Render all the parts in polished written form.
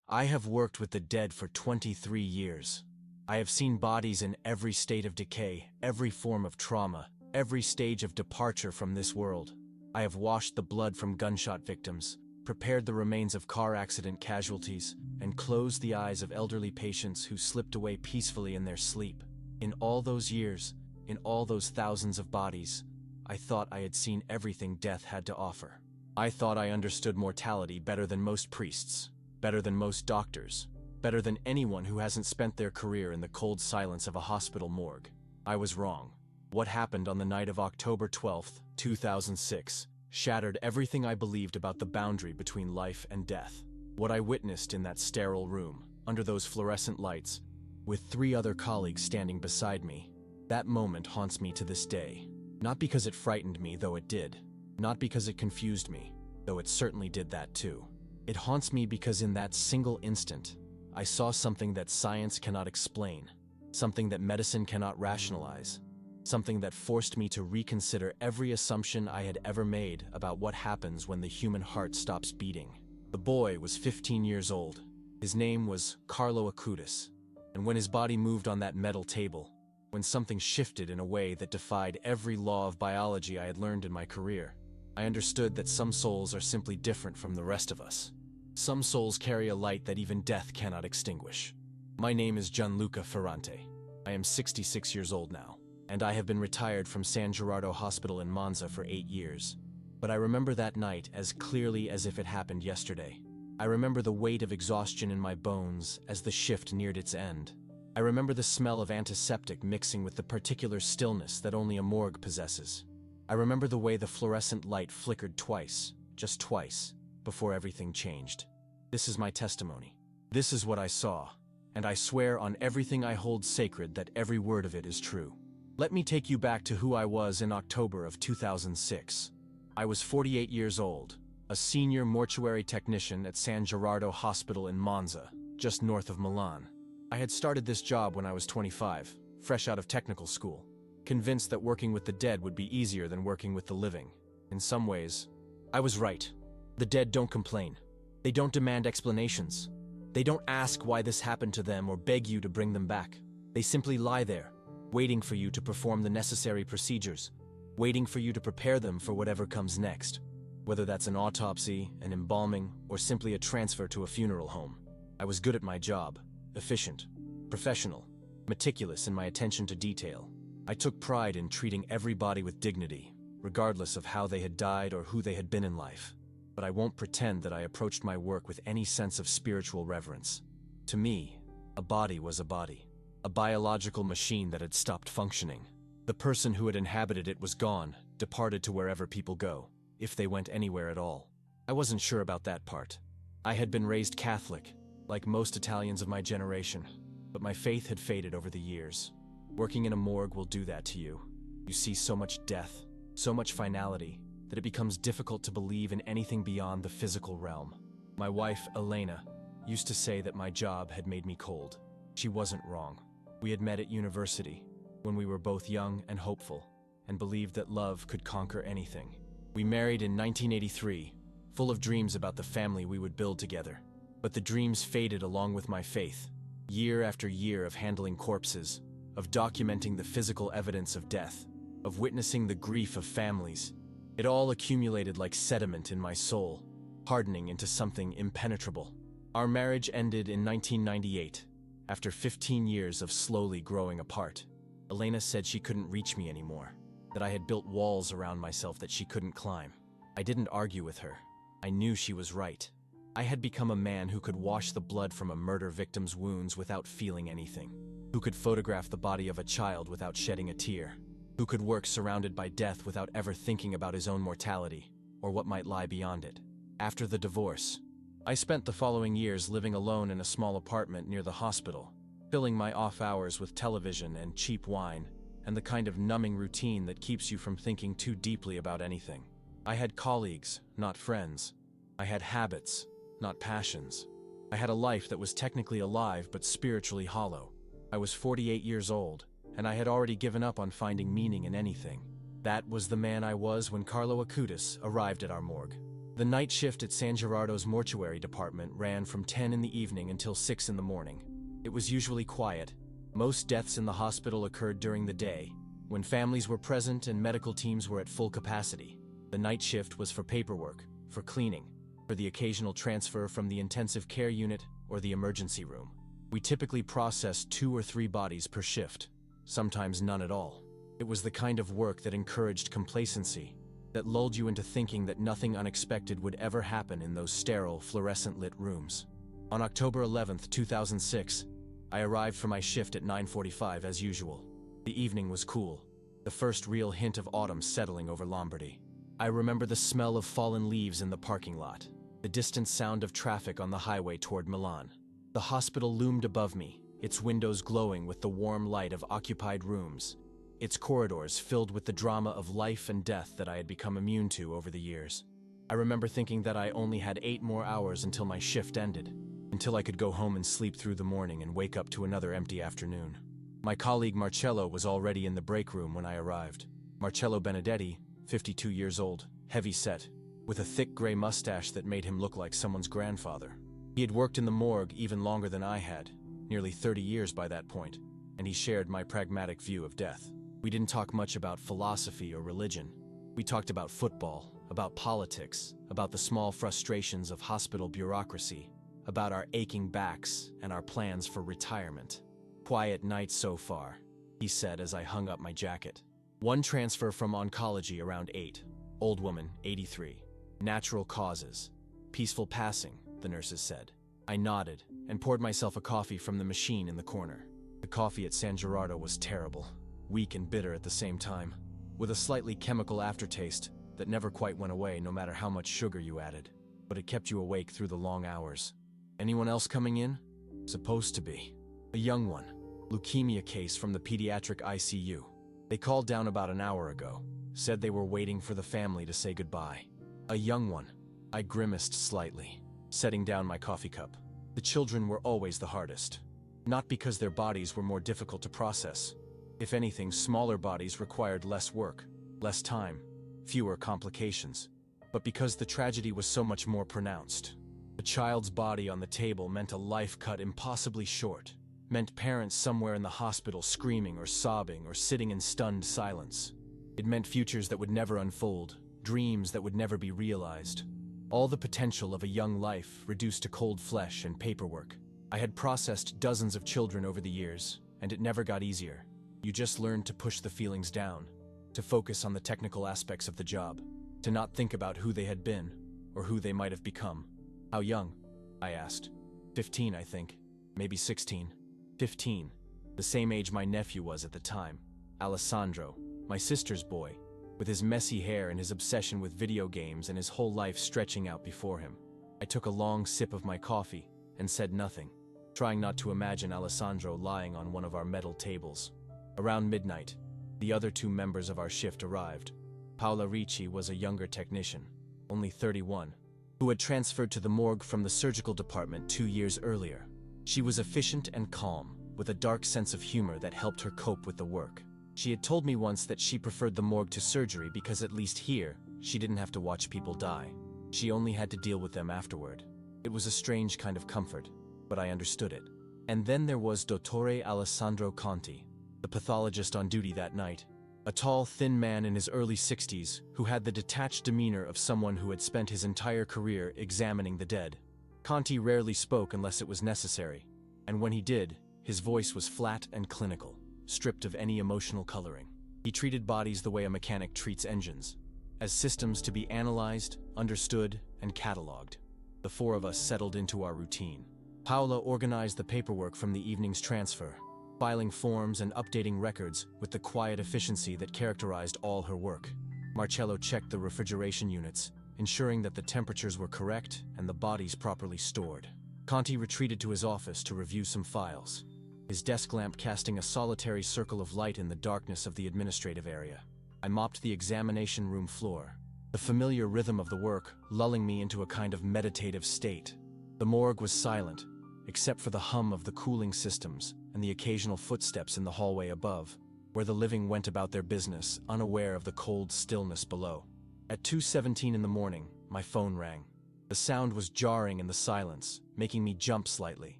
I have worked with the dead for 23 years. I have seen bodies in every state of decay, every form of trauma, every stage of departure from this world. I have washed the blood from gunshot victims, prepared the remains of car accident casualties, and closed the eyes of elderly patients who slipped away peacefully in their sleep. In all those years, in all those thousands of bodies, I thought I had seen everything death had to offer. I thought I understood mortality better than most priests, better than most doctors, better than anyone who hasn't spent their career in the cold silence of a hospital morgue. I was wrong. What happened on the night of October 12, 2006, shattered everything I believed about the boundary between life and death. What I witnessed in that sterile room, under those fluorescent lights, with 3 other colleagues standing beside me, that moment haunts me to this day. Not because it frightened me, though it did. Not because it confused me, though it certainly did that too. It haunts me because in that single instant, I saw something that science cannot explain, something that medicine cannot rationalize, something that forced me to reconsider every assumption I had ever made about what happens when the human heart stops beating. The boy was 15 years old. His name was Carlo Acutis, and when his body moved on that metal table, when something shifted in a way that defied every law of biology I had learned in my career, I understood that some souls are simply different from the rest of us. Some souls carry a light that even death cannot extinguish. My name is Gianluca Ferrante. I am 66 years old now, and I have been retired from San Gerardo Hospital in Monza for 8 years. But I remember that night as clearly as if it happened yesterday. I remember the weight of exhaustion in my bones as the shift neared its end. I remember the smell of antiseptic mixing with the particular stillness that only a morgue possesses. I remember the way the fluorescent light flickered twice, just twice, before everything changed. This is my testimony. This is what I saw, and I swear on everything I hold sacred that every word of it is true. Let me take you back to who I was in October of 2006. I was 48 years old, a senior mortuary technician at San Gerardo Hospital in Monza, just north of Milan. I had started this job when I was 25, fresh out of technical school, convinced that working with the dead would be easier than working with the living. In some ways, I was right. The dead don't complain. They don't demand explanations. They don't ask why this happened to them or beg you to bring them back. They simply lie there, waiting for you to perform the necessary procedures, waiting for you to prepare them for whatever comes next, whether that's an autopsy, an embalming, or simply a transfer to a funeral home. I was good at my job, efficient, professional, meticulous in my attention to detail. I took pride in treating everybody with dignity, regardless of how they had died or who they had been in life. But I won't pretend that I approached my work with any sense of spiritual reverence. To me, a body was a body, a biological machine that had stopped functioning. The person who had inhabited it was gone, departed to wherever people go, if they went anywhere at all. I wasn't sure about that part. I had been raised Catholic, like most Italians of my generation, but my faith had faded over the years. Working in a morgue will do that to you. You see so much death, so much finality, that it becomes difficult to believe in anything beyond the physical realm. My wife, Elena, used to say that my job had made me cold. She wasn't wrong. We had met at university, when we were both young and hopeful, and believed that love could conquer anything. We married in 1983, full of dreams about the family we would build together. But the dreams faded along with my faith. Year after year of handling corpses, of documenting the physical evidence of death, of witnessing the grief of families, it all accumulated like sediment in my soul, hardening into something impenetrable. Our marriage ended in 1998, after 15 years of slowly growing apart. Elena said she couldn't reach me anymore, that I had built walls around myself that she couldn't climb. I didn't argue with her. I knew she was right. I had become a man who could wash the blood from a murder victim's wounds without feeling anything, who could photograph the body of a child without shedding a tear, who could work surrounded by death without ever thinking about his own mortality or what might lie beyond it. After the divorce, I spent the following years living alone in a small apartment near the hospital, filling my off hours with television and cheap wine, and the kind of numbing routine that keeps you from thinking too deeply about anything. I had colleagues, not friends. I had habits, not passions. I had a life that was technically alive but spiritually hollow. I was 48 years old, and I had already given up on finding meaning in anything. That was the man I was when Carlo Acutis arrived at our morgue. The night shift at San Gerardo's mortuary department ran from 10 in the evening until 6 in the morning. It was usually quiet. Most deaths in the hospital occurred during the day, when families were present and medical teams were at full capacity. The night shift was for paperwork, for cleaning, for the occasional transfer from the intensive care unit or the emergency room. We typically processed 2 or 3 bodies per shift, sometimes none at all. It was the kind of work that encouraged complacency, that lulled you into thinking that nothing unexpected would ever happen in those sterile, fluorescent-lit rooms. On October 11, 2006, I arrived for my shift at 9:45 as usual. The evening was cool, the first real hint of autumn settling over Lombardy. I remember the smell of fallen leaves in the parking lot, the distant sound of traffic on the highway toward Milan. The hospital loomed above me, its windows glowing with the warm light of occupied rooms, its corridors filled with the drama of life and death that I had become immune to over the years. I remember thinking that I only had 8 more hours until my shift ended, until I could go home and sleep through the morning and wake up to another empty afternoon. My colleague Marcello was already in the break room when I arrived. Marcello Benedetti, 52 years old, heavy-set, with a thick gray mustache that made him look like someone's grandfather. He had worked in the morgue even longer than I had, nearly 30 years by that point, and he shared my pragmatic view of death. We didn't talk much about philosophy or religion. We talked about football, about politics, about the small frustrations of hospital bureaucracy, about our aching backs and our plans for retirement. "Quiet night so far," he said as I hung up my jacket. "One transfer from oncology around 8. Old woman, 83. Natural causes. Peaceful passing," the nurses said. I nodded and poured myself a coffee from the machine in the corner. The coffee at San Gerardo was terrible, weak and bitter at the same time, with a slightly chemical aftertaste that never quite went away no matter how much sugar you added. But it kept you awake through the long hours. "Anyone else coming in?" "Supposed to be. A young one. Leukemia case from the pediatric ICU. They called down about an hour ago. Said they were waiting for the family to say goodbye." "A young one." I grimaced slightly, setting down my coffee cup. The children were always the hardest. Not because their bodies were more difficult to process. If anything, smaller bodies required less work, less time, fewer complications. But because the tragedy was so much more pronounced. A child's body on the table meant a life cut impossibly short, meant parents somewhere in the hospital screaming or sobbing or sitting in stunned silence. It meant futures that would never unfold, dreams that would never be realized. All the potential of a young life reduced to cold flesh and paperwork. I had processed dozens of children over the years, and it never got easier. You just learned to push the feelings down, to focus on the technical aspects of the job, to not think about who they had been, or who they might have become. "How young?" I asked. 15, I think. Maybe 16. 15. The same age my nephew was at the time. Alessandro, my sister's boy, with his messy hair and his obsession with video games and his whole life stretching out before him. I took a long sip of my coffee and said nothing, trying not to imagine Alessandro lying on one of our metal tables. Around midnight, the other 2 members of our shift arrived. Paola Ricci was a younger technician, only 31, who had transferred to the morgue from the surgical department 2 years earlier. She was efficient and calm, with a dark sense of humor that helped her cope with the work. She had told me once that she preferred the morgue to surgery because at least here, she didn't have to watch people die. She only had to deal with them afterward. It was a strange kind of comfort, but I understood it. And then there was Dottore Alessandro Conti, the pathologist on duty that night. A tall, thin man in his early 60s who had the detached demeanor of someone who had spent his entire career examining the dead. Conti rarely spoke unless it was necessary, and when he did, his voice was flat and clinical, stripped of any emotional coloring. He treated bodies the way a mechanic treats engines, as systems to be analyzed, understood, and cataloged. The 4 of us settled into our routine. Paola organized the paperwork from the evening's transfer, filing forms and updating records with the quiet efficiency that characterized all her work. Marcello checked the refrigeration units, ensuring that the temperatures were correct and the bodies properly stored. Conti retreated to his office to review some files, his desk lamp casting a solitary circle of light in the darkness of the administrative area. I mopped the examination room floor, the familiar rhythm of the work lulling me into a kind of meditative state. The morgue was silent, except for the hum of the cooling systems and the occasional footsteps in the hallway above, where the living went about their business, unaware of the cold stillness below. At 2:17 in the morning, my phone rang. The sound was jarring in the silence, making me jump slightly.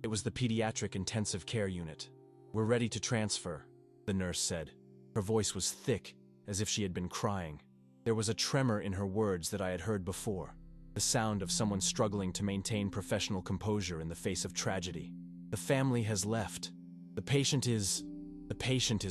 It was the pediatric intensive care unit. "We're ready to transfer," the nurse said. Her voice was thick, as if she had been crying. There was a tremor in her words that I had heard before, the sound of someone struggling to maintain professional composure in the face of tragedy. "The family has left. The patient is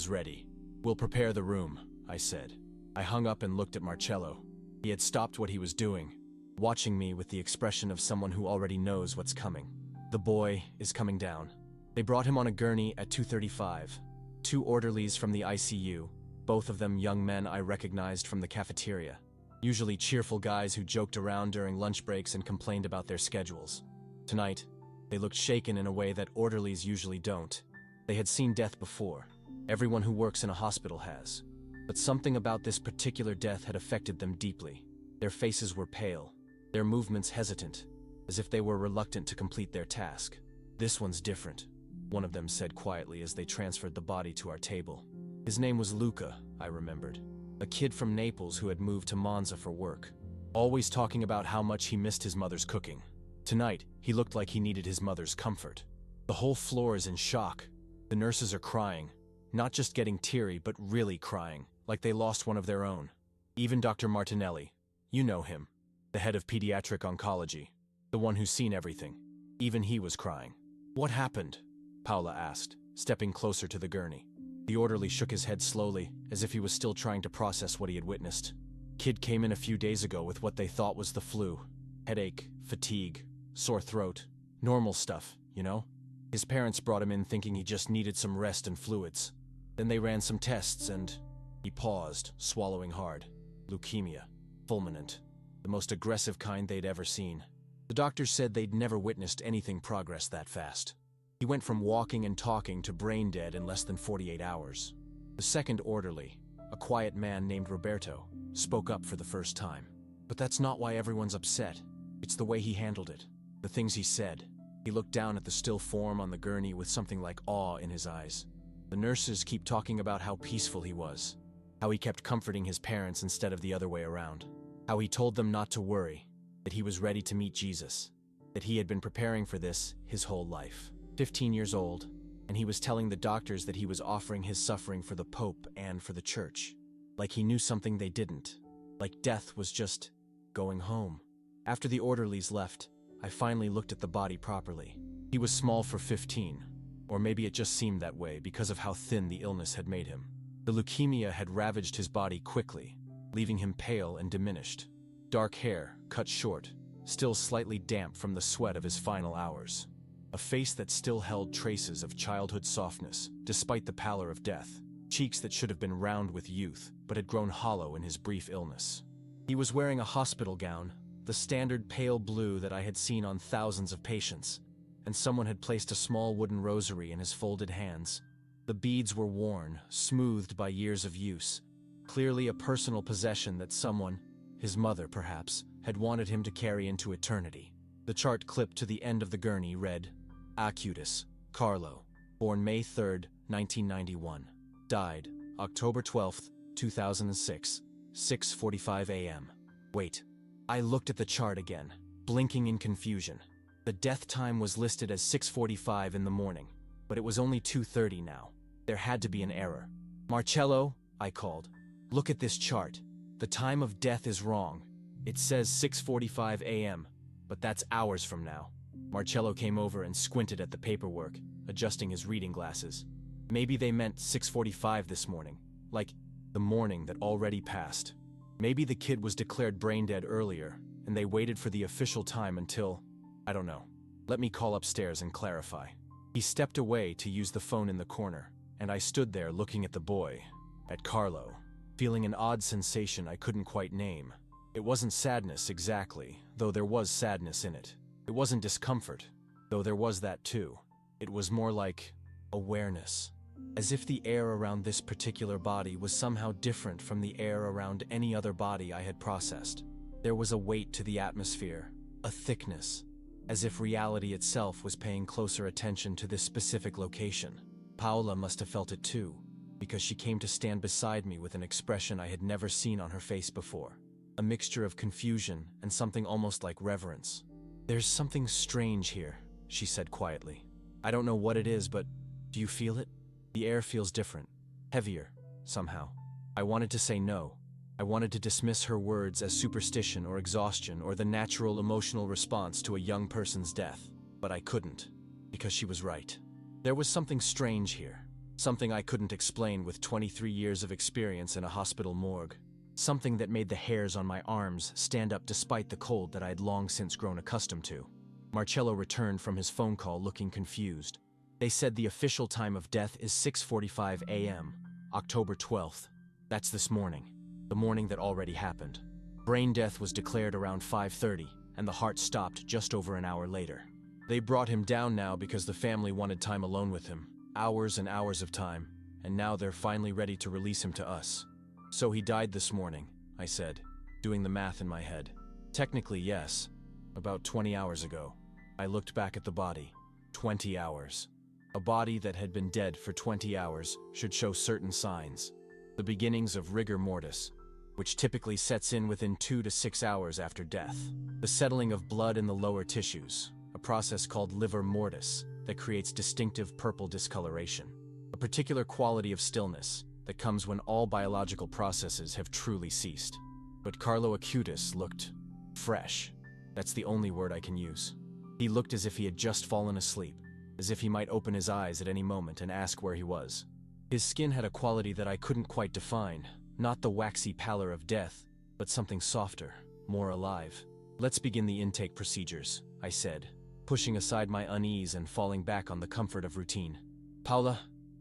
ready. We'll prepare the room," I said. I hung up and looked at Marcello. He had stopped what he was doing, watching me with the expression of someone who already knows what's coming. "The boy is coming down." They brought him on a gurney at 2:35. 2 orderlies from the ICU, both of them young men I recognized from the cafeteria. Usually cheerful guys who joked around during lunch breaks and complained about their schedules. Tonight, they looked shaken in a way that orderlies usually don't. They had seen death before. Everyone who works in a hospital has. But something about this particular death had affected them deeply. Their faces were pale, their movements hesitant, as if they were reluctant to complete their task. "This one's different," one of them said quietly as they transferred the body to our table. His name was Luca, I remembered. A kid from Naples who had moved to Monza for work, always talking about how much he missed his mother's cooking. Tonight, he looked like he needed his mother's comfort. The whole floor is in shock. The nurses are crying, not just getting teary, but really crying, like they lost one of their own. Even Dr. Martinelli, you know him, the head of pediatric oncology, the one who's seen everything. Even he was crying. "What happened?" Paola asked, stepping closer to the gurney. The orderly shook his head slowly, as if he was still trying to process what he had witnessed. "Kid came in a few days ago with what they thought was the flu. Headache, fatigue, sore throat, normal stuff, you know? His parents brought him in thinking he just needed some rest and fluids. Then they ran some tests and..." He paused, swallowing hard. "Leukemia. Fulminant. The most aggressive kind they'd ever seen. The doctors said they'd never witnessed anything progress that fast. He went from walking and talking to brain dead in less than 48 hours. The second orderly, a quiet man named Roberto, spoke up for the first time. "But that's not why everyone's upset. It's the way he handled it. The things he said." He looked down at the still form on the gurney with something like awe in his eyes. "The nurses keep talking about how peaceful he was. How he kept comforting his parents instead of the other way around. How he told them not to worry, that he was ready to meet Jesus. That he had been preparing for this his whole life. 15 years old, and he was telling the doctors that he was offering his suffering for the Pope and for the Church. Like he knew something they didn't. Like death was just going home." After the orderlies left, I finally looked at the body properly. He was small for 15, or maybe it just seemed that way because of how thin the illness had made him. The leukemia had ravaged his body quickly, leaving him pale and diminished. Dark hair, cut short, still slightly damp from the sweat of his final hours. A face that still held traces of childhood softness, despite the pallor of death. Cheeks that should have been round with youth, but had grown hollow in his brief illness. He was wearing a hospital gown, the standard pale blue that I had seen on thousands of patients, and someone had placed a small wooden rosary in his folded hands. The beads were worn, smoothed by years of use, clearly a personal possession that someone, his mother perhaps, had wanted him to carry into eternity. The chart clipped to the end of the gurney read, "Acutis, Carlo, born May 3, 1991, died October 12, 2006, 6:45 a.m. Wait. I looked at the chart again, blinking in confusion. The death time was listed as 6:45 in the morning, but it was only 2:30 now. There had to be an error. "Marcello," I called, "look at this chart. The time of death is wrong. It says 6:45 a.m., but that's hours from now." Marcello came over and squinted at the paperwork, adjusting his reading glasses. Maybe they meant 6:45 this morning, like the morning that already passed. Maybe the kid was declared brain dead earlier, and they waited for the official time until, I don't know. "Let me call upstairs and clarify." He stepped away to use the phone in the corner, and I stood there looking at the boy, at Carlo, feeling an odd sensation I couldn't quite name. It wasn't sadness exactly, though there was sadness in it. It wasn't discomfort, though there was that too. It was more like awareness, as if the air around this particular body was somehow different from the air around any other body I had processed. There was a weight to the atmosphere, a thickness, as if reality itself was paying closer attention to this specific location. Paola must have felt it too, because she came to stand beside me with an expression I had never seen on her face before. a mixture of confusion and something almost like reverence. "There's something strange here," she said quietly. "I don't know what it is, but do you feel it? The air feels different, heavier, somehow." I wanted to say no. I wanted to dismiss her words as superstition or exhaustion or the natural emotional response to a young person's death, but I couldn't, because she was right. There was something strange here, something I couldn't explain with 23 years of experience in a hospital morgue, something that made the hairs on my arms stand up despite the cold that I had long since grown accustomed to. Marcello returned from his phone call looking confused. They said the official time of death is 6:45 a.m., October 12th. That's this morning, the morning that already happened. Brain death was declared around 5:30, and the heart stopped just over an hour later. They brought him down now because the family wanted time alone with him, hours and hours of time, and now they're finally ready to release him to us. "So he died this morning," I said, doing the math in my head. "Technically, yes. About 20 hours ago." I looked back at the body. 20 hours. A body that had been dead for 20 hours should show certain signs. The beginnings of rigor mortis, which typically sets in within 2 to 6 hours after death. The settling of blood in the lower tissues, a process called livor mortis that creates distinctive purple discoloration. A particular quality of stillness that comes when all biological processes have truly ceased. But Carlo Acutis looked fresh. That's the only word I can use. He looked as if he had just fallen asleep, as if he might open his eyes at any moment and ask where he was. His skin had a quality that I couldn't quite define, not the waxy pallor of death, but something softer, more alive. "Let's begin the intake procedures," I said, pushing aside my unease and falling back on the comfort of routine. "Paula,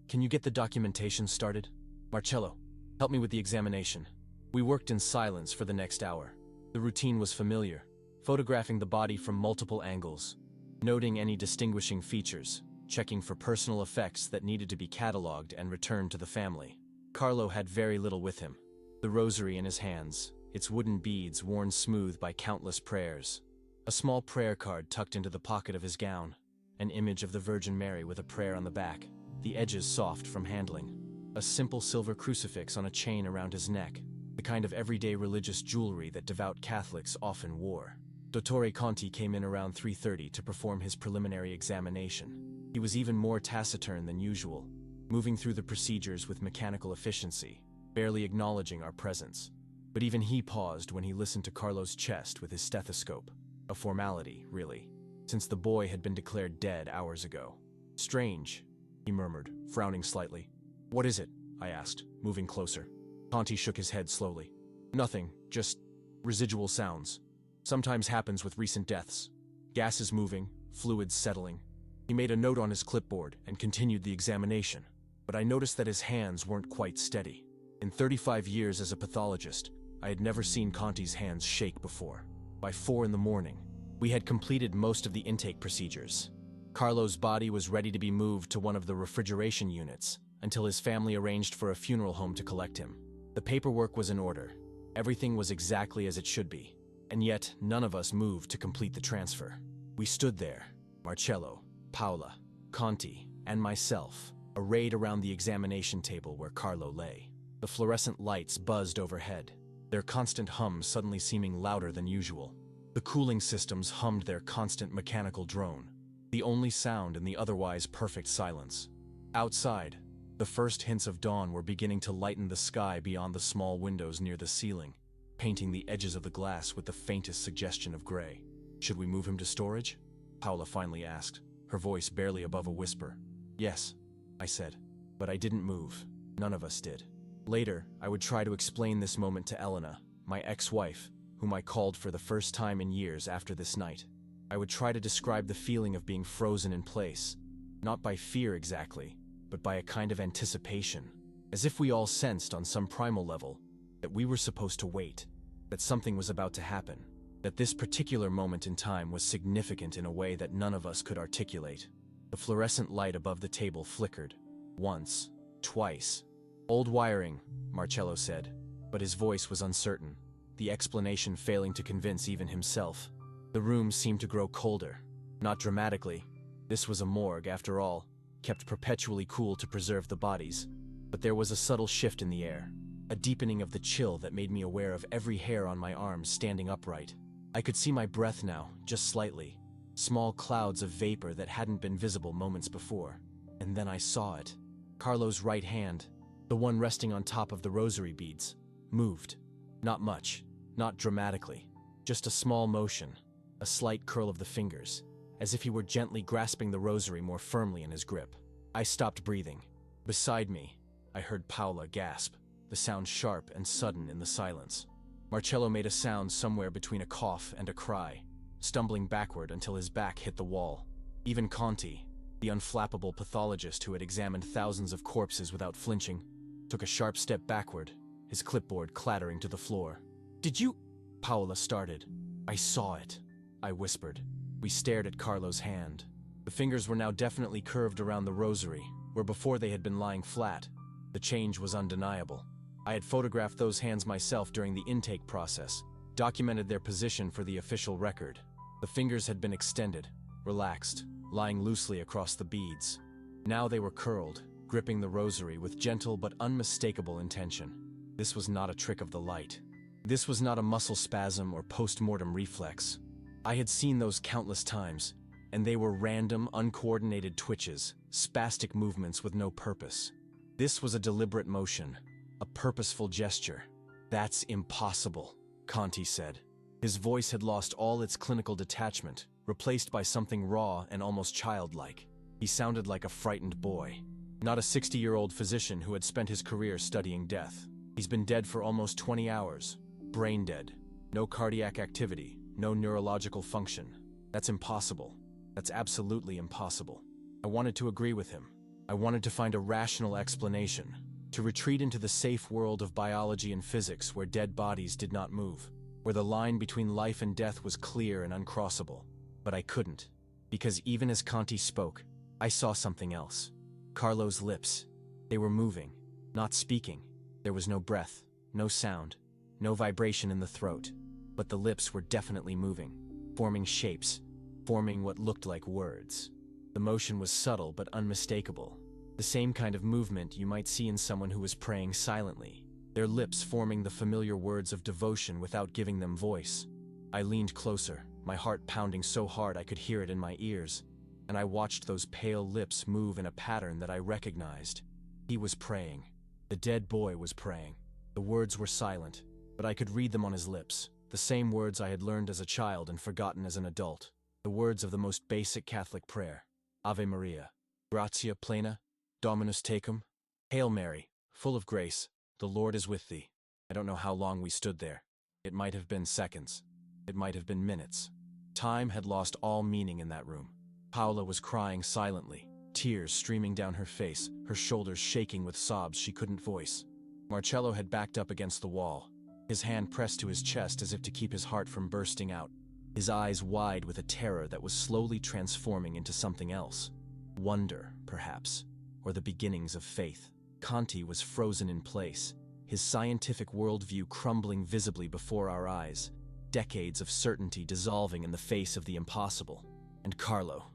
can you get the documentation started? Marcello, help me with the examination." We worked in silence for the next hour. The routine was familiar, photographing the body from multiple angles, noting any distinguishing features, checking for personal effects that needed to be cataloged and returned to the family. Carlo had very little with him. The rosary in his hands, its wooden beads worn smooth by countless prayers. A small prayer card tucked into the pocket of his gown. An image of the Virgin Mary with a prayer on the back, the edges soft from handling. A simple silver crucifix on a chain around his neck, the kind of everyday religious jewelry that devout Catholics often wore. Dottore Conti came in around 3:30 to perform his preliminary examination. He was even more taciturn than usual, moving through the procedures with mechanical efficiency, barely acknowledging our presence. But even he paused when he listened to Carlo's chest with his stethoscope. A formality, really, since the boy had been declared dead hours ago. "Strange," he murmured, frowning slightly. "What is it?" I asked, moving closer. Conti shook his head slowly. "Nothing, just residual sounds. Sometimes happens with recent deaths. Gases moving, fluids settling." He made a note on his clipboard and continued the examination, but I noticed that his hands weren't quite steady. In 35 years as a pathologist, I had never seen Conti's hands shake before. By 4 in the morning, we had completed most of the intake procedures. Carlo's body was ready to be moved to one of the refrigeration units until his family arranged for a funeral home to collect him. The paperwork was in order. Everything was exactly as it should be. And yet, none of us moved to complete the transfer. We stood there, Marcello, Paola, Conti, and myself, arrayed around the examination table where Carlo lay. The fluorescent lights buzzed overhead, their constant hum suddenly seeming louder than usual. The cooling systems hummed their constant mechanical drone, the only sound in the otherwise perfect silence. Outside, the first hints of dawn were beginning to lighten the sky beyond the small windows near the ceiling, painting the edges of the glass with the faintest suggestion of gray. "Should we move him to storage?" Paola finally asked, her voice barely above a whisper. "Yes," I said, but I didn't move. None of us did. Later, I would try to explain this moment to Elena, my ex-wife, whom I called for the first time in years after this night. I would try to describe the feeling of being frozen in place, not by fear exactly, but by a kind of anticipation, as if we all sensed on some primal level that we were supposed to wait, that something was about to happen, that this particular moment in time was significant in a way that none of us could articulate. The fluorescent light above the table flickered. Once, twice. "Old wiring," Marcello said, but his voice was uncertain, the explanation failing to convince even himself. The room seemed to grow colder. Not dramatically. This was a morgue, after all, kept perpetually cool to preserve the bodies. But there was a subtle shift in the air. a deepening of the chill that made me aware of every hair on my arms standing upright. I could see my breath now, just slightly, small clouds of vapor that hadn't been visible moments before. And then I saw it. Carlo's right hand, the one resting on top of the rosary beads, moved. Not much, not dramatically, just a small motion, a slight curl of the fingers, as if he were gently grasping the rosary more firmly in his grip. I stopped breathing. Beside me, I heard Paola gasp, the sound sharp and sudden in the silence. Marcello made a sound somewhere between a cough and a cry, stumbling backward until his back hit the wall. Even Conti, the unflappable pathologist who had examined thousands of corpses without flinching, took a sharp step backward, his clipboard clattering to the floor. "Did you?" Paola started. "I saw it," I whispered. We stared at Carlo's hand. The fingers were now definitely curved around the rosary, where before they had been lying flat. The change was undeniable. I had photographed those hands myself during the intake process, documented their position for the official record. The fingers had been extended, relaxed, lying loosely across the beads. Now they were curled, gripping the rosary with gentle but unmistakable intention. This was not a trick of the light. This was not a muscle spasm or post-mortem reflex. I had seen those countless times, and they were random, uncoordinated twitches, spastic movements with no purpose. This was a deliberate motion, a purposeful gesture. "That's impossible," Conti said. His voice had lost all its clinical detachment, replaced by something raw and almost childlike. He sounded like a frightened boy, not a 60-year-old physician who had spent his career studying death. He's been dead for almost 20 hours, brain dead, no cardiac activity, no neurological function. That's impossible. That's absolutely impossible. I wanted to agree with him. I wanted to find a rational explanation, to retreat into the safe world of biology and physics where dead bodies did not move, where the line between life and death was clear and uncrossable. But I couldn't, because even as Conti spoke, I saw something else. Carlo's lips. They were moving, not speaking. There was no breath, no sound, no vibration in the throat, but the lips were definitely moving, forming shapes, forming what looked like words. The motion was subtle but unmistakable, the same kind of movement you might see in someone who was praying silently, their lips forming the familiar words of devotion without giving them voice. I leaned closer, my heart pounding so hard I could hear it in my ears, and I watched those pale lips move in a pattern that I recognized. He was praying. The dead boy was praying. The words were silent, but I could read them on his lips, the same words I had learned as a child and forgotten as an adult, the words of the most basic Catholic prayer. Ave Maria, gratia plena, Dominus tecum. Hail Mary, full of grace, the Lord is with thee. I don't know how long we stood there. It might have been seconds. It might have been minutes. Time had lost all meaning in that room. Paola was crying silently, tears streaming down her face, her shoulders shaking with sobs she couldn't voice. Marcello had backed up against the wall, his hand pressed to his chest as if to keep his heart from bursting out, his eyes wide with a terror that was slowly transforming into something else. Wonder, perhaps, or the beginnings of faith. Conti was frozen in place, his scientific worldview crumbling visibly before our eyes, decades of certainty dissolving in the face of the impossible. And Carlo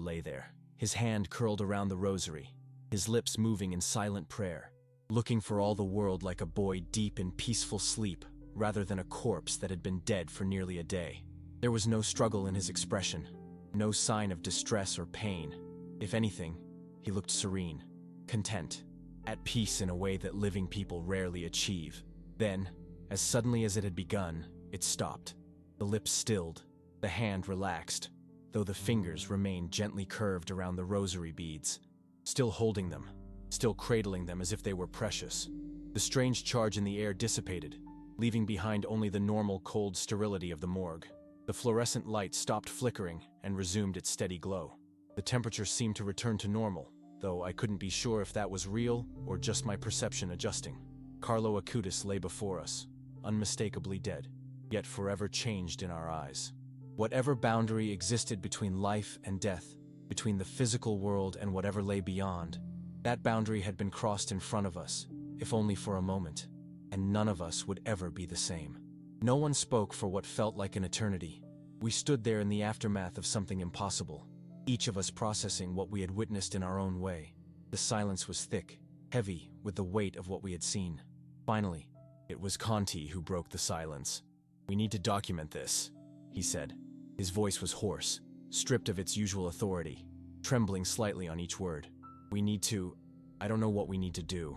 lay there, his hand curled around the rosary, his lips moving in silent prayer, looking for all the world like a boy deep in peaceful sleep, rather than a corpse that had been dead for nearly a day. There was no struggle in his expression, no sign of distress or pain. If anything, he looked serene, content, at peace in a way that living people rarely achieve. Then, as suddenly as it had begun, it stopped. The lips stilled, the hand relaxed, though the fingers remained gently curved around the rosary beads, still holding them, still cradling them as if they were precious. The strange charge in the air dissipated, leaving behind only the normal cold sterility of the morgue. The fluorescent light stopped flickering and resumed its steady glow. The temperature seemed to return to normal, though I couldn't be sure if that was real or just my perception adjusting. Carlo Acutis lay before us, unmistakably dead, yet forever changed in our eyes. Whatever boundary existed between life and death, between the physical world and whatever lay beyond, that boundary had been crossed in front of us, if only for a moment, and none of us would ever be the same. No one spoke for what felt like an eternity. We stood there in the aftermath of something impossible, each of us processing what we had witnessed in our own way. The silence was thick, heavy with the weight of what we had seen. Finally, it was Conti who broke the silence. "We need to document this," he said. His voice was hoarse, stripped of its usual authority, trembling slightly on each word. "We need to... I don't know what we need to do.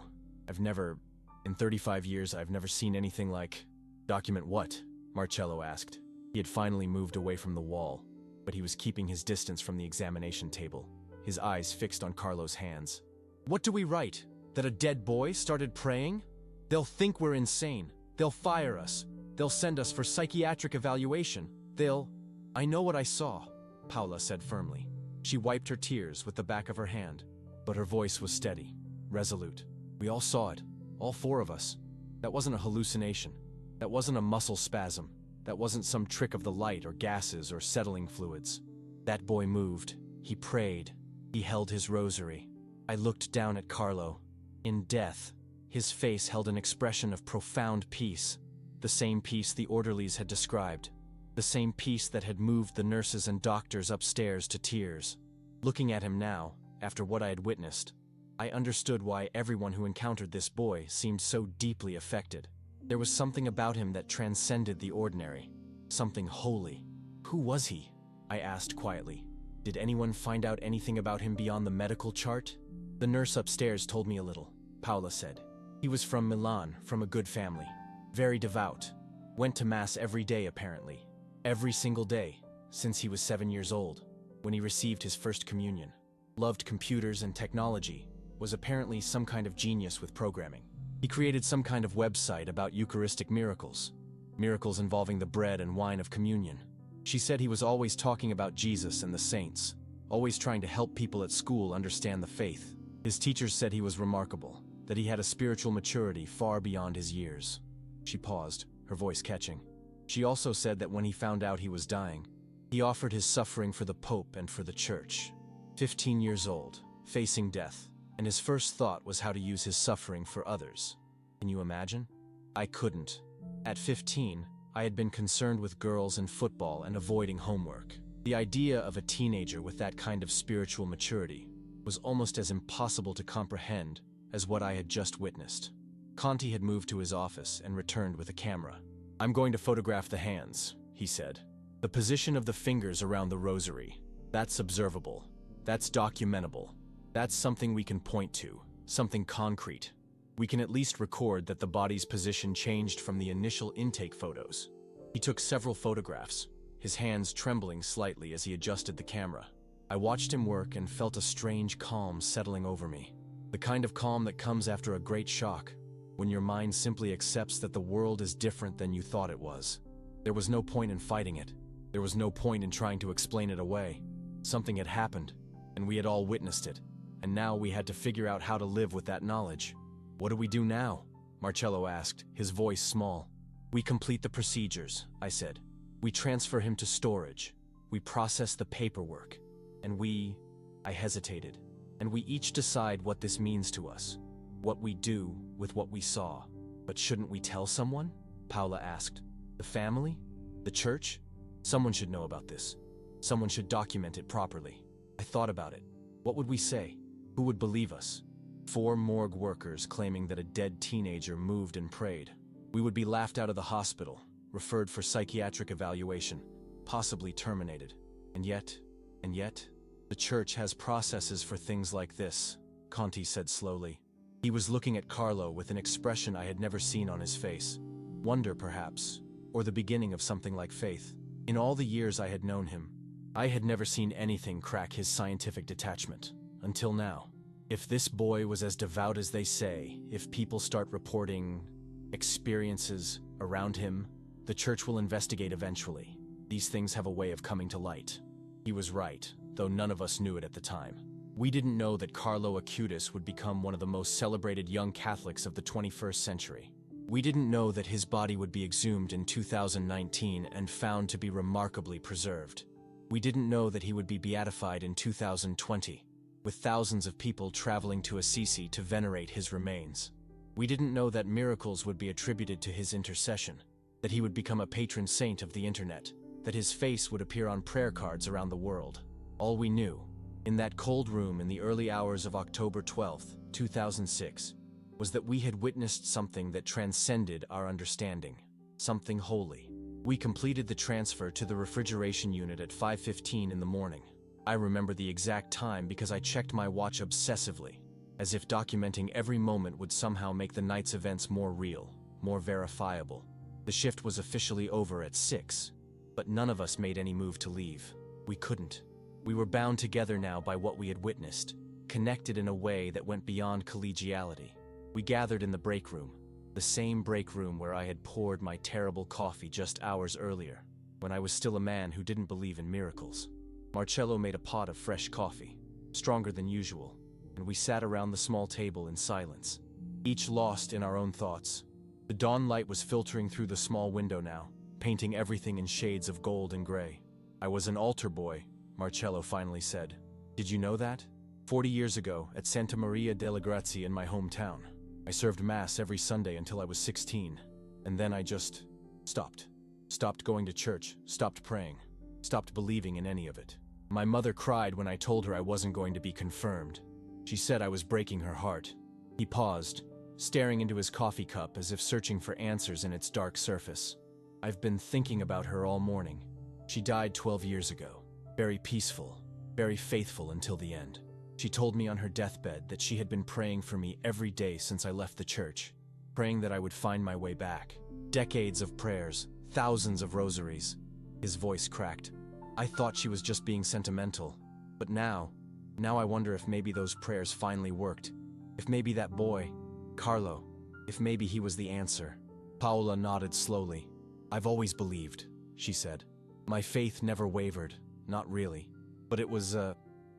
In 35 years, I've never seen anything like..." "Document what?" Marcello asked. He had finally moved away from the wall, but he was keeping his distance from the examination table, his eyes fixed on Carlo's hands. "What do we write? That a dead boy started praying? They'll think we're insane. They'll fire us. They'll send us for psychiatric evaluation. I know what I saw," Paula said firmly. She wiped her tears with the back of her hand, but her voice was steady, resolute. "We all saw it, all four of us. That wasn't a hallucination. That wasn't a muscle spasm. That wasn't some trick of the light or gases or settling fluids. That boy moved. He prayed. He held his rosary." I looked down at Carlo. In death, his face held an expression of profound peace, the same peace the orderlies had described, the same peace that had moved the nurses and doctors upstairs to tears. Looking at him now, after what I had witnessed, I understood why everyone who encountered this boy seemed so deeply affected. There was something about him that transcended the ordinary, something holy. "Who was he?" I asked quietly. "Did anyone find out anything about him beyond the medical chart?" "The nurse upstairs told me a little," Paula said. "He was from Milan, from a good family. Very devout. Went to Mass every day, apparently. Every single day, since he was 7 years old, when he received his first communion. Loved computers and technology, was apparently some kind of genius with programming. He created some kind of website about Eucharistic miracles, miracles involving the bread and wine of communion. She said he was always talking about Jesus and the saints, always trying to help people at school understand the faith. His teachers said he was remarkable, that he had a spiritual maturity far beyond his years." She paused, her voice catching. She also said that when he found out he was dying, he offered his suffering for the Pope and for the Church. 15 years old, facing death, and his first thought was how to use his suffering for others. Can you imagine? I couldn't. At 15, I had been concerned with girls and football and avoiding homework. The idea of a teenager with that kind of spiritual maturity was almost as impossible to comprehend as what I had just witnessed. Conti had moved to his office and returned with a camera. "I'm going to photograph the hands," he said. "The position of the fingers around the rosary. That's observable. That's documentable. That's something we can point to, something concrete. We can at least record that the body's position changed from the initial intake photos." He took several photographs, his hands trembling slightly as he adjusted the camera. I watched him work and felt a strange calm settling over me. The kind of calm that comes after a great shock, when your mind simply accepts that the world is different than you thought it was. There was no point in fighting it. There was no point in trying to explain it away. Something had happened, and we had all witnessed it, and now we had to figure out how to live with that knowledge. "What do we do now?" Marcello asked, his voice small. "We complete the procedures," I said. "We transfer him to storage. We process the paperwork. And I hesitated. "And we each decide what this means to us. What we do with what we saw." "But shouldn't we tell someone?" Paula asked. "The family? The church? Someone should know about this. Someone should document it properly." I thought about it. What would we say? Who would believe us? 4 morgue workers claiming that a dead teenager moved and prayed. We would be laughed out of the hospital, referred for psychiatric evaluation, possibly terminated. And yet, the church has processes for things like this, Conti said slowly. He was looking at Carlo with an expression I had never seen on his face. Wonder, perhaps, or the beginning of something like faith. In all the years I had known him, I had never seen anything crack his scientific detachment, until now. If this boy was as devout as they say, if people start reporting experiences around him, the church will investigate eventually. These things have a way of coming to light. He was right, though none of us knew it at the time. We didn't know that Carlo Acutis would become one of the most celebrated young Catholics of the 21st century. We didn't know that his body would be exhumed in 2019 and found to be remarkably preserved. We didn't know that he would be beatified in 2020, with thousands of people traveling to Assisi to venerate his remains. We didn't know that miracles would be attributed to his intercession, that he would become a patron saint of the internet, that his face would appear on prayer cards around the world. All we knew, in that cold room in the early hours of October 12, 2006, was that we had witnessed something that transcended our understanding, something holy. We completed the transfer to the refrigeration unit at 5:15 in the morning. I remember the exact time because I checked my watch obsessively, as if documenting every moment would somehow make the night's events more real, more verifiable. The shift was officially over at 6, but none of us made any move to leave. We couldn't. We were bound together now by what we had witnessed, connected in a way that went beyond collegiality. We gathered in the break room, the same break room where I had poured my terrible coffee just hours earlier, when I was still a man who didn't believe in miracles. Marcello made a pot of fresh coffee, stronger than usual, and we sat around the small table in silence, each lost in our own thoughts. The dawn light was filtering through the small window now, painting everything in shades of gold and gray. "I was an altar boy," Marcello finally said. "Did you know that? 40 years ago, at Santa Maria delle Grazie in my hometown, I served Mass every Sunday until I was 16, and then I just stopped. Stopped going to church, stopped praying, stopped believing in any of it. My mother cried when I told her I wasn't going to be confirmed. She said I was breaking her heart." He paused, staring into his coffee cup as if searching for answers in its dark surface. "I've been thinking about her all morning. She died 12 years ago. Very peaceful, very faithful until the end. She told me on her deathbed that she had been praying for me every day since I left the church, praying that I would find my way back. Decades of prayers, thousands of rosaries." His voice cracked. "I thought she was just being sentimental. But now I wonder if maybe those prayers finally worked. If maybe that boy, Carlo, if maybe he was the answer." Paola nodded slowly. "I've always believed," she said. "My faith never wavered, not really. But it was,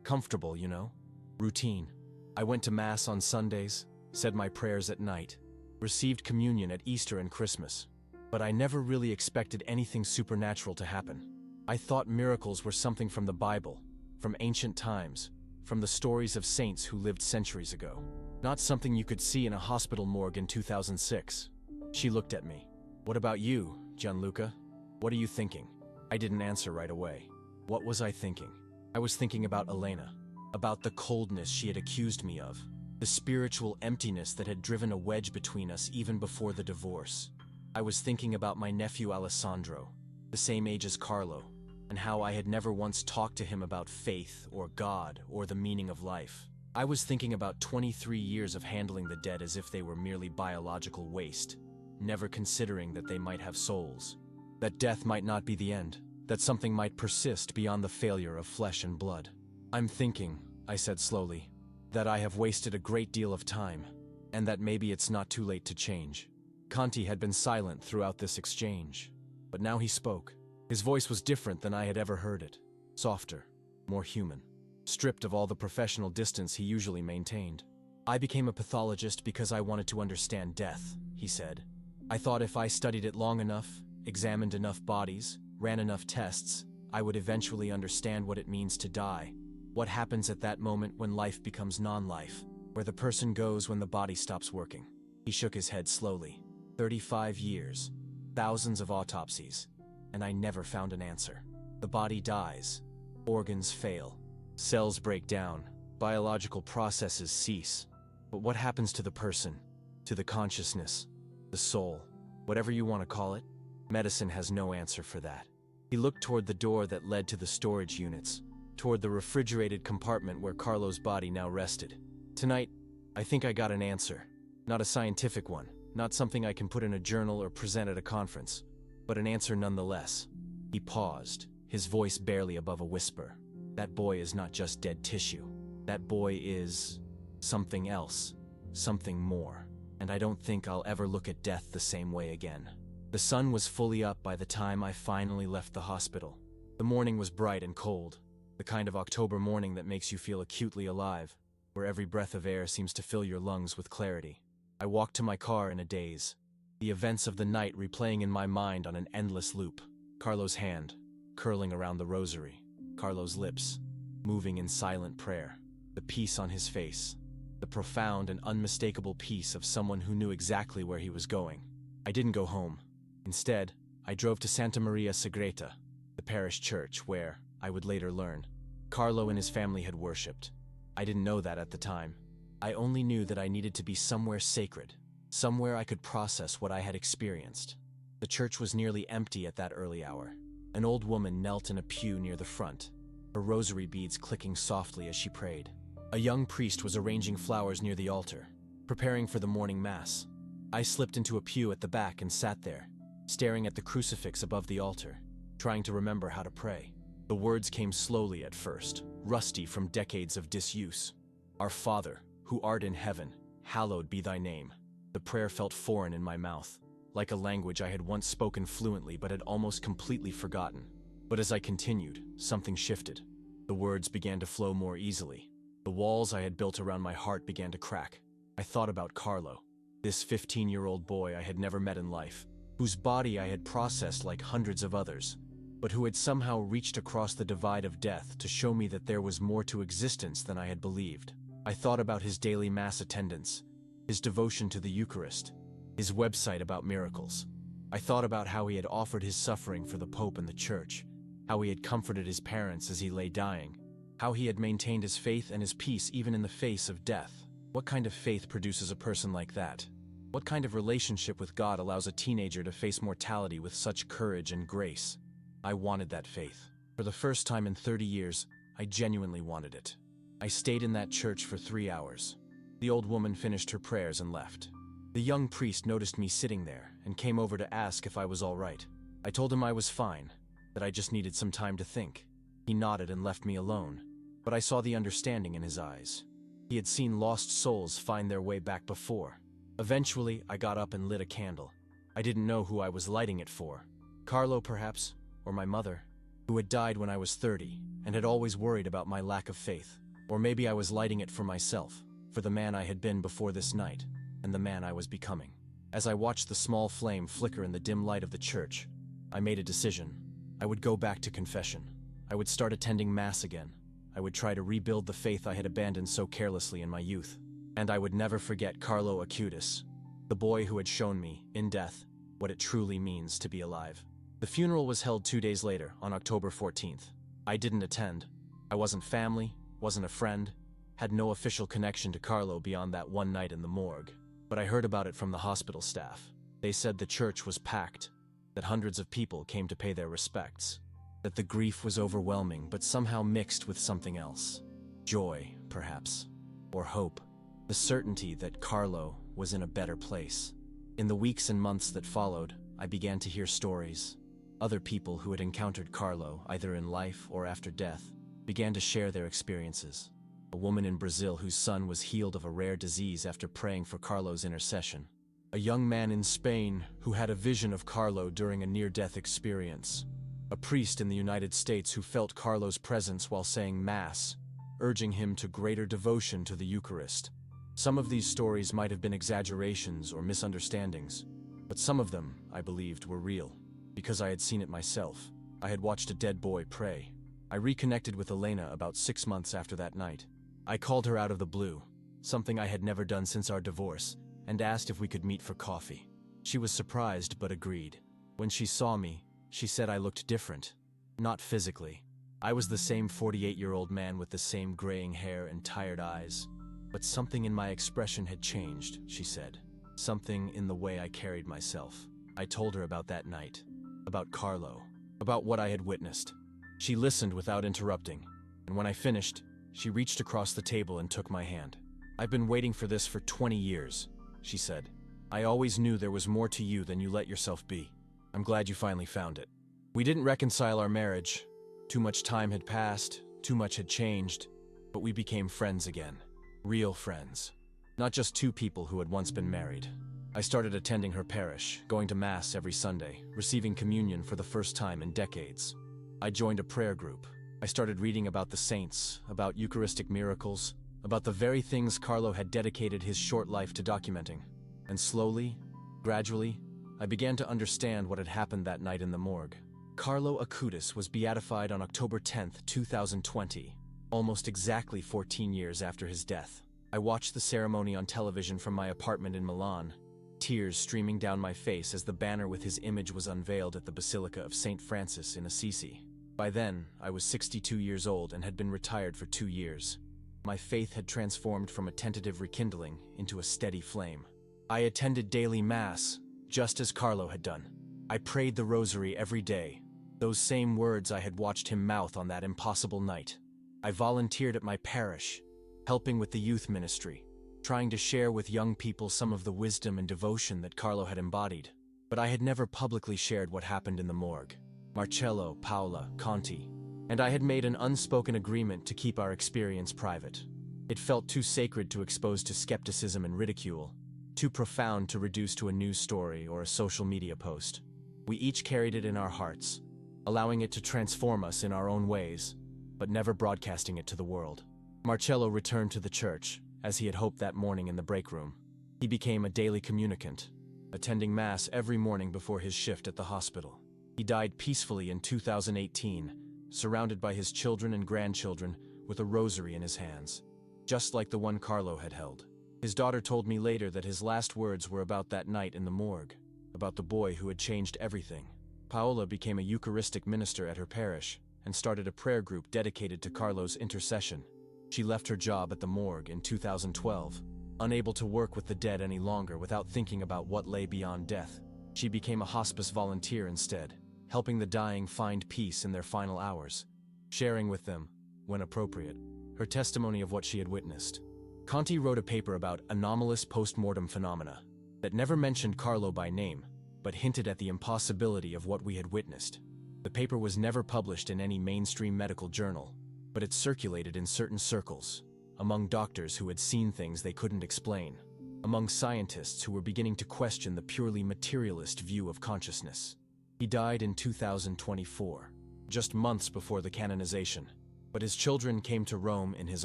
comfortable, you know? Routine. I went to Mass on Sundays, said my prayers at night, received communion at Easter and Christmas. But I never really expected anything supernatural to happen. I thought miracles were something from the Bible, from ancient times, from the stories of saints who lived centuries ago. Not something you could see in a hospital morgue in 2006. She looked at me. "What about you, Gianluca? What are you thinking?" I didn't answer right away. What was I thinking? I was thinking about Elena, about the coldness she had accused me of, the spiritual emptiness that had driven a wedge between us even before the divorce. I was thinking about my nephew Alessandro, the same age as Carlo, and how I had never once talked to him about faith or God or the meaning of life. I was thinking about 23 years of handling the dead as if they were merely biological waste, never considering that they might have souls, that death might not be the end, that something might persist beyond the failure of flesh and blood. "I'm thinking," I said slowly, "that I have wasted a great deal of time, and that maybe it's not too late to change." Conti had been silent throughout this exchange, but now he spoke. His voice was different than I had ever heard it, softer, more human, stripped of all the professional distance he usually maintained. "I became a pathologist because I wanted to understand death," he said. "I thought if I studied it long enough, examined enough bodies, ran enough tests, I would eventually understand what it means to die, what happens at that moment when life becomes non-life, where the person goes when the body stops working." He shook his head slowly. 35 years, thousands of autopsies, and I never found an answer. The body dies, organs fail, cells break down, biological processes cease. But what happens to the person, to the consciousness, the soul, whatever you want to call it? Medicine has no answer for that. He looked toward the door that led to the storage units, toward the refrigerated compartment where Carlo's body now rested. "Tonight, I think I got an answer. Not a scientific one, not something I can put in a journal or present at a conference, but an answer nonetheless." He paused, his voice barely above a whisper. "That boy is not just dead tissue. That boy is something else, something more. And I don't think I'll ever look at death the same way again." The sun was fully up by the time I finally left the hospital. The morning was bright and cold, the kind of October morning that makes you feel acutely alive, where every breath of air seems to fill your lungs with clarity. I walked to my car in a daze, the events of the night replaying in my mind on an endless loop. Carlo's hand, curling around the rosary. Carlo's lips, moving in silent prayer. The peace on his face. The profound and unmistakable peace of someone who knew exactly where he was going. I didn't go home. Instead, I drove to Santa Maria Segreta, the parish church where, I would later learn, Carlo and his family had worshipped. I didn't know that at the time. I only knew that I needed to be somewhere sacred, somewhere I could process what I had experienced. The church was nearly empty at that early hour. An old woman knelt in a pew near the front, her rosary beads clicking softly as she prayed. A young priest was arranging flowers near the altar, preparing for the morning mass. I slipped into a pew at the back and sat there, staring at the crucifix above the altar, trying to remember how to pray. The words came slowly at first, rusty from decades of disuse. Our Father, who art in heaven, hallowed be thy name. The prayer felt foreign in my mouth, like a language I had once spoken fluently but had almost completely forgotten. But as I continued, something shifted. The words began to flow more easily. The walls I had built around my heart began to crack. I thought about Carlo, this 15-year-old boy I had never met in life, whose body I had processed like hundreds of others, but who had somehow reached across the divide of death to show me that there was more to existence than I had believed. I thought about his daily mass attendance, his devotion to the Eucharist, his website about miracles. I thought about how he had offered his suffering for the Pope and the Church, how he had comforted his parents as he lay dying, how he had maintained his faith and his peace even in the face of death. What kind of faith produces a person like that? What kind of relationship with God allows a teenager to face mortality with such courage and grace? I wanted that faith. For the first time in 30 years, I genuinely wanted it. I stayed in that church for 3 hours. The old woman finished her prayers and left. The young priest noticed me sitting there and came over to ask if I was all right. I told him I was fine, that I just needed some time to think. He nodded and left me alone, but I saw the understanding in his eyes. He had seen lost souls find their way back before. Eventually, I got up and lit a candle. I didn't know who I was lighting it for. Carlo, perhaps, or my mother, who had died when I was 30 and had always worried about my lack of faith. Or maybe I was lighting it for myself, for the man I had been before this night, and the man I was becoming. As I watched the small flame flicker in the dim light of the church, I made a decision. I would go back to confession. I would start attending Mass again. I would try to rebuild the faith I had abandoned so carelessly in my youth. And I would never forget Carlo Acutis, the boy who had shown me, in death, what it truly means to be alive. The funeral was held 2 days later, on October 14th. I didn't attend. I wasn't family, wasn't a friend, had no official connection to Carlo beyond that one night in the morgue. But I heard about it from the hospital staff. They said the church was packed, that hundreds of people came to pay their respects, that the grief was overwhelming but somehow mixed with something else. Joy, perhaps, or hope. The certainty that Carlo was in a better place. In the weeks and months that followed, I began to hear stories. Other people who had encountered Carlo, either in life or after death, began to share their experiences. A woman in Brazil whose son was healed of a rare disease after praying for Carlo's intercession. A young man in Spain who had a vision of Carlo during a near-death experience. A priest in the United States who felt Carlo's presence while saying Mass, urging him to greater devotion to the Eucharist. Some of these stories might have been exaggerations or misunderstandings, but some of them, I believed, were real, because I had seen it myself. I had watched a dead boy pray. I reconnected with Elena about 6 months after that night. I called her out of the blue, something I had never done since our divorce, and asked if we could meet for coffee. She was surprised but agreed. When she saw me, she said I looked different. Not physically. I was the same 48-year-old man with the same graying hair and tired eyes. But something in my expression had changed, she said. Something in the way I carried myself. I told her about that night, about Carlo, about what I had witnessed. She listened without interrupting, and when I finished, she reached across the table and took my hand. I've been waiting for this for 20 years, she said. I always knew there was more to you than you let yourself be. I'm glad you finally found it. We didn't reconcile our marriage. Too much time had passed, too much had changed, but we became friends again. Real friends. Not just two people who had once been married. I started attending her parish, going to Mass every Sunday, receiving communion for the first time in decades. I joined a prayer group. I started reading about the saints, about Eucharistic miracles, about the very things Carlo had dedicated his short life to documenting. And slowly, gradually, I began to understand what had happened that night in the morgue. Carlo Acutis was beatified on October 10th, 2020, almost exactly 14 years after his death. I watched the ceremony on television from my apartment in Milan, tears streaming down my face as the banner with his image was unveiled at the Basilica of St. Francis in Assisi. By then, I was 62 years old and had been retired for 2 years. My faith had transformed from a tentative rekindling into a steady flame. I attended daily mass, just as Carlo had done. I prayed the rosary every day, those same words I had watched him mouth on that impossible night. I volunteered at my parish, helping with the youth ministry, trying to share with young people some of the wisdom and devotion that Carlo had embodied. But I had never publicly shared what happened in the morgue. Marcello, Paola, Conti, and I had made an unspoken agreement to keep our experience private. It felt too sacred to expose to skepticism and ridicule, too profound to reduce to a news story or a social media post. We each carried it in our hearts, allowing it to transform us in our own ways, but never broadcasting it to the world. Marcello returned to the church, as he had hoped that morning in the break room. He became a daily communicant, attending Mass every morning before his shift at the hospital. He died peacefully in 2018, surrounded by his children and grandchildren with a rosary in his hands, just like the one Carlo had held. His daughter told me later that his last words were about that night in the morgue, about the boy who had changed everything. Paola became a Eucharistic minister at her parish and started a prayer group dedicated to Carlo's intercession. She left her job at the morgue in 2012, unable to work with the dead any longer without thinking about what lay beyond death. She became a hospice volunteer instead, helping the dying find peace in their final hours, sharing with them, when appropriate, her testimony of what she had witnessed. Conti wrote a paper about anomalous post-mortem phenomena that never mentioned Carlo by name, but hinted at the impossibility of what we had witnessed. The paper was never published in any mainstream medical journal, but it circulated in certain circles, among doctors who had seen things they couldn't explain, among scientists who were beginning to question the purely materialist view of consciousness. He died in 2024, just months before the canonization, but his children came to Rome in his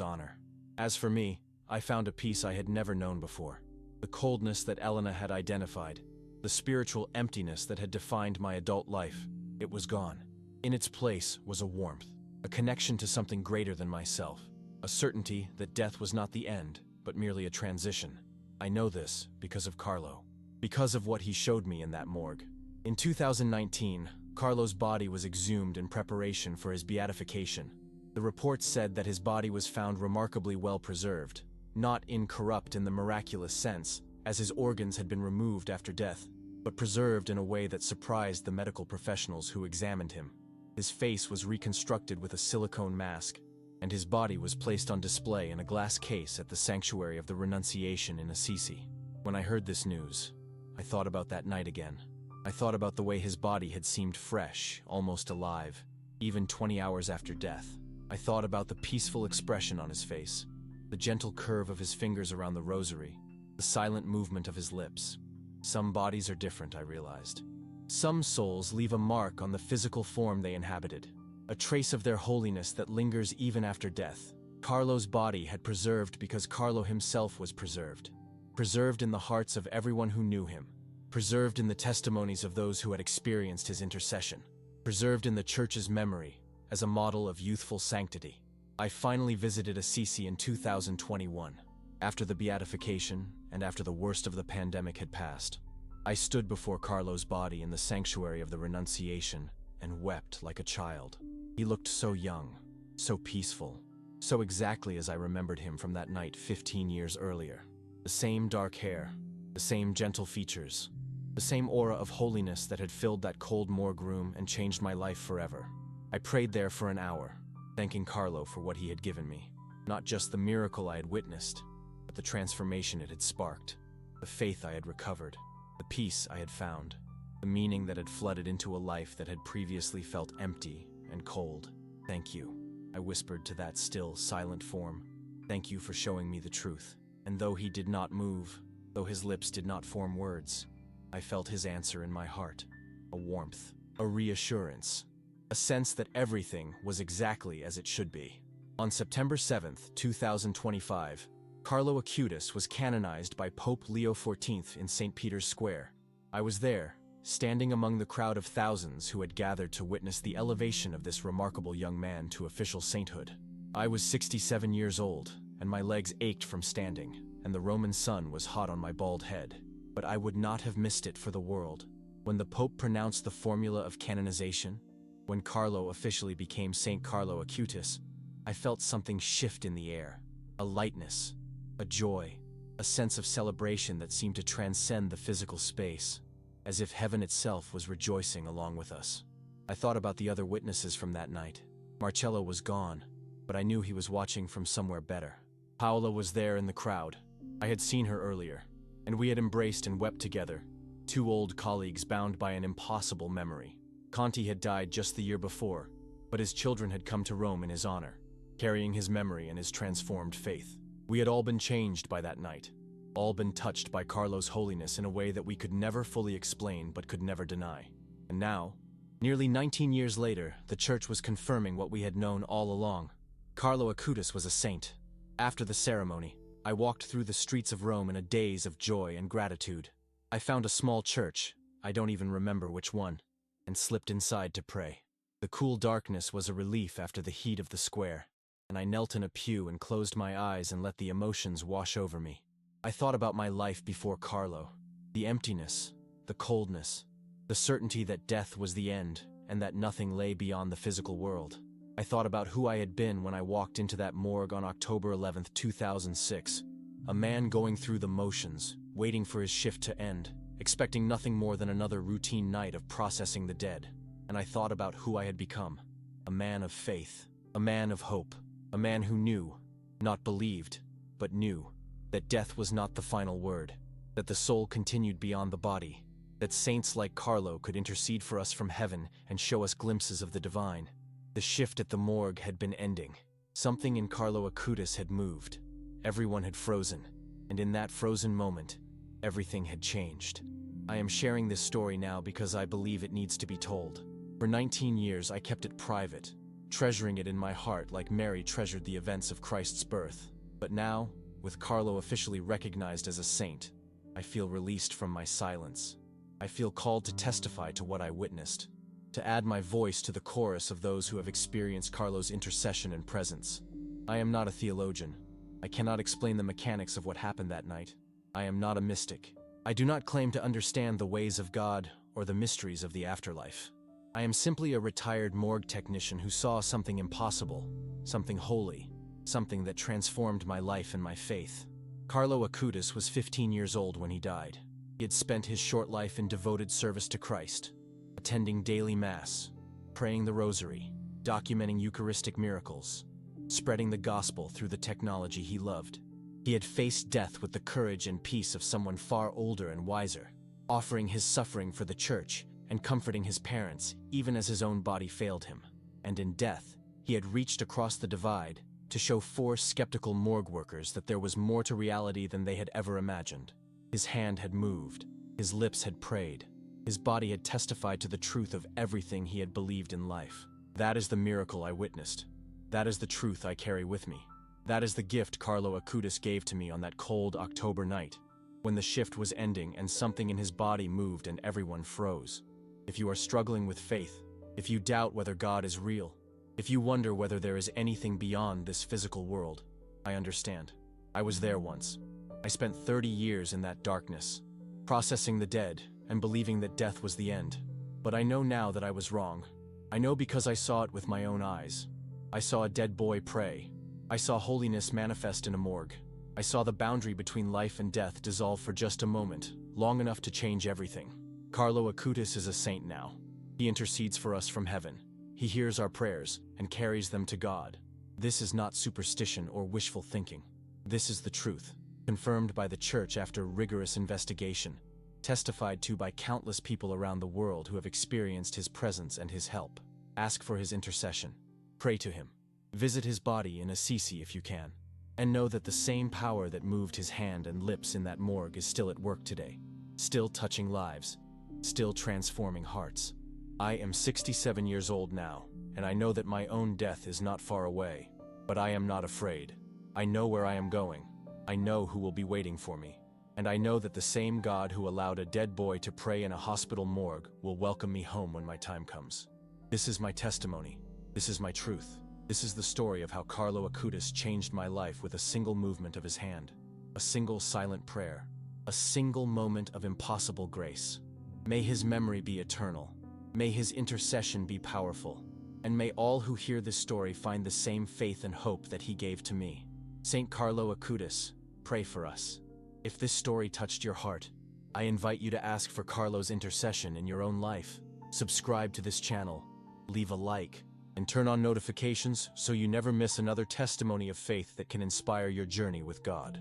honor. As for me, I found a peace I had never known before. The coldness that Elena had identified, the spiritual emptiness that had defined my adult life, it was gone. In its place was a warmth, a connection to something greater than myself, a certainty that death was not the end, but merely a transition. I know this because of Carlo, because of what he showed me in that morgue. In 2019, Carlo's body was exhumed in preparation for his beatification. The report said that his body was found remarkably well preserved, not incorrupt in the miraculous sense, as his organs had been removed after death, but preserved in a way that surprised the medical professionals who examined him. His face was reconstructed with a silicone mask, and his body was placed on display in a glass case at the Sanctuary of the Renunciation in Assisi. When I heard this news, I thought about that night again. I thought about the way his body had seemed fresh, almost alive, even 20 hours after death. I thought about the peaceful expression on his face, the gentle curve of his fingers around the rosary, the silent movement of his lips. Some bodies are different, I realized. Some souls leave a mark on the physical form they inhabited, a trace of their holiness that lingers even after death. Carlo's body had preserved because Carlo himself was preserved. Preserved in the hearts of everyone who knew him. Preserved in the testimonies of those who had experienced his intercession. Preserved in the Church's memory as a model of youthful sanctity. I finally visited Assisi in 2021. After the beatification and after the worst of the pandemic had passed, I stood before Carlo's body in the Sanctuary of the Renunciation and wept like a child. He looked so young, so peaceful, so exactly as I remembered him from that night 15 years earlier. The same dark hair, the same gentle features, the same aura of holiness that had filled that cold morgue room and changed my life forever. I prayed there for an hour, thanking Carlo for what he had given me. Not just the miracle I had witnessed, but the transformation it had sparked, the faith I had recovered, the peace I had found, the meaning that had flooded into a life that had previously felt empty and cold. Thank you, I whispered to that still, silent form. Thank you for showing me the truth. And though he did not move, though his lips did not form words, I felt his answer in my heart. A warmth, a reassurance, a sense that everything was exactly as it should be. On September 7th, 2025, Carlo Acutis was canonized by Pope Leo XIV in St. Peter's Square. I was there, standing among the crowd of thousands who had gathered to witness the elevation of this remarkable young man to official sainthood. I was 67 years old, and my legs ached from standing, and the Roman sun was hot on my bald head. But I would not have missed it for the world. When the Pope pronounced the formula of canonization, when Carlo officially became Saint Carlo Acutis, I felt something shift in the air. A lightness, a joy, a sense of celebration that seemed to transcend the physical space, as if heaven itself was rejoicing along with us. I thought about the other witnesses from that night. Marcello was gone, but I knew he was watching from somewhere better. Paola was there in the crowd. I had seen her earlier, and we had embraced and wept together, two old colleagues bound by an impossible memory. Conti had died just the year before, but his children had come to Rome in his honor, carrying his memory and his transformed faith. We had all been changed by that night, all been touched by Carlo's holiness in a way that we could never fully explain but could never deny. And now, nearly 19 years later, the church was confirming what we had known all along. Carlo Acutis was a saint. After the ceremony, I walked through the streets of Rome in a daze of joy and gratitude. I found a small church, I don't even remember which one, and slipped inside to pray. The cool darkness was a relief after the heat of the square, and I knelt in a pew and closed my eyes and let the emotions wash over me. I thought about my life before Carlo, the emptiness, the coldness, the certainty that death was the end and that nothing lay beyond the physical world. I thought about who I had been when I walked into that morgue on October 11, 2006. A man going through the motions, waiting for his shift to end, expecting nothing more than another routine night of processing the dead. And I thought about who I had become. A man of faith, a man of hope, a man who knew, not believed, but knew, that death was not the final word, that the soul continued beyond the body, that saints like Carlo could intercede for us from heaven and show us glimpses of the divine. The shift at the morgue had been ending. Something in Carlo Acutis had moved. Everyone had frozen, and in that frozen moment, everything had changed. I am sharing this story now because I believe it needs to be told. For 19 years, I kept it private, treasuring it in my heart like Mary treasured the events of Christ's birth. But now, with Carlo officially recognized as a saint, I feel released from my silence. I feel called to testify to what I witnessed, to add my voice to the chorus of those who have experienced Carlo's intercession and presence. I am not a theologian. I cannot explain the mechanics of what happened that night. I am not a mystic. I do not claim to understand the ways of God or the mysteries of the afterlife. I am simply a retired morgue technician who saw something impossible, something holy, something that transformed my life and my faith. Carlo Acutis was 15 years old when he died. He had spent his short life in devoted service to Christ, attending daily Mass, praying the Rosary, documenting Eucharistic miracles, spreading the gospel through the technology he loved. He had faced death with the courage and peace of someone far older and wiser, offering his suffering for the church and comforting his parents even as his own body failed him. And in death, he had reached across the divide to show 4 skeptical morgue workers that there was more to reality than they had ever imagined. His hand had moved, his lips had prayed, his body had testified to the truth of everything he had believed in life. That is the miracle I witnessed. That is the truth I carry with me. That is the gift Carlo Acutis gave to me on that cold October night, when the shift was ending and something in his body moved and everyone froze. If you are struggling with faith, if you doubt whether God is real, if you wonder whether there is anything beyond this physical world, I understand. I was there once. I spent 30 years in that darkness, processing the dead and believing that death was the end. But I know now that I was wrong. I know because I saw it with my own eyes. I saw a dead boy pray. I saw holiness manifest in a morgue. I saw the boundary between life and death dissolve for just a moment, long enough to change everything. Carlo Acutis is a saint now. He intercedes for us from heaven. He hears our prayers and carries them to God. This is not superstition or wishful thinking. This is the truth, confirmed by the Church after rigorous investigation, testified to by countless people around the world who have experienced his presence and his help. Ask for his intercession. Pray to him. Visit his body in Assisi if you can, and know that the same power that moved his hand and lips in that morgue is still at work today, still touching lives, still transforming hearts. I am 67 years old now, and I know that my own death is not far away, but I am not afraid. I know where I am going. I know who will be waiting for me. And I know that the same God who allowed a dead boy to pray in a hospital morgue will welcome me home when my time comes. This is my testimony. This is my truth. This is the story of how Carlo Acutis changed my life with a single movement of his hand, a single silent prayer, a single moment of impossible grace. May his memory be eternal. May his intercession be powerful. And may all who hear this story find the same faith and hope that he gave to me. Saint Carlo Acutis, pray for us. If this story touched your heart, I invite you to ask for Carlo's intercession in your own life. Subscribe to this channel, leave a like, and turn on notifications so you never miss another testimony of faith that can inspire your journey with God.